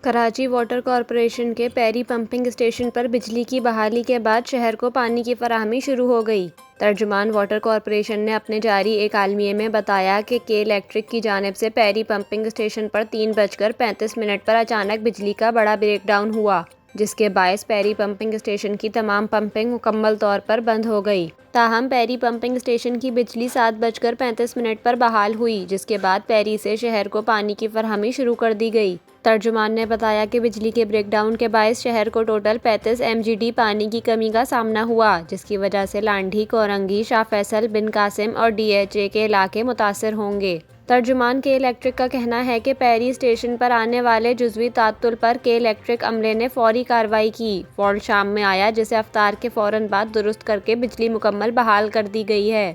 Karachi water corporation کے پیری pumping station پر بجلی کی بحالی کے بعد شہر کو پانی کی فراہمی شروع ہو گئی۔ ترجمان واٹر کارپوریشن نے اپنے جاری ایک اعلامیے میں بتایا کہ کے الیکٹرک کی جانب سے پیری پمپنگ اسٹیشن پر 3:35 پر اچانک بجلی کا بڑا بریک ڈاؤن ہوا، جس کے باعث پیری پمپنگ اسٹیشن کی تمام پمپنگ مکمل طور پر بند ہو گئی۔ تاہم پیری پمپنگ اسٹیشن کی بجلی 7:35 پر بحال ہوئی، جس کے بعد پیری سے شہر کو پانی کی فراہمی شروع کر دی گئی۔ ترجمان نے بتایا کہ بجلی کے بریک ڈاؤن کے باعث شہر کو ٹوٹل 35 MGD پانی کی کمی کا سامنا ہوا، جس کی وجہ سے لانڈھی، کورنگی، شاہ فیصل، بن قاسم اور DHA کے علاقے متاثر ہوں گے۔ ترجمان کے الیکٹرک کا کہنا ہے کہ پیری اسٹیشن پر آنے والے جزوی تعطل پر کے الیکٹرک عملے نے فوری کارروائی کی۔ فالٹ شام میں آیا، جسے افطار کے فوراً بعد درست کرکے بجلی مکمل بحال کر دی گئی ہے۔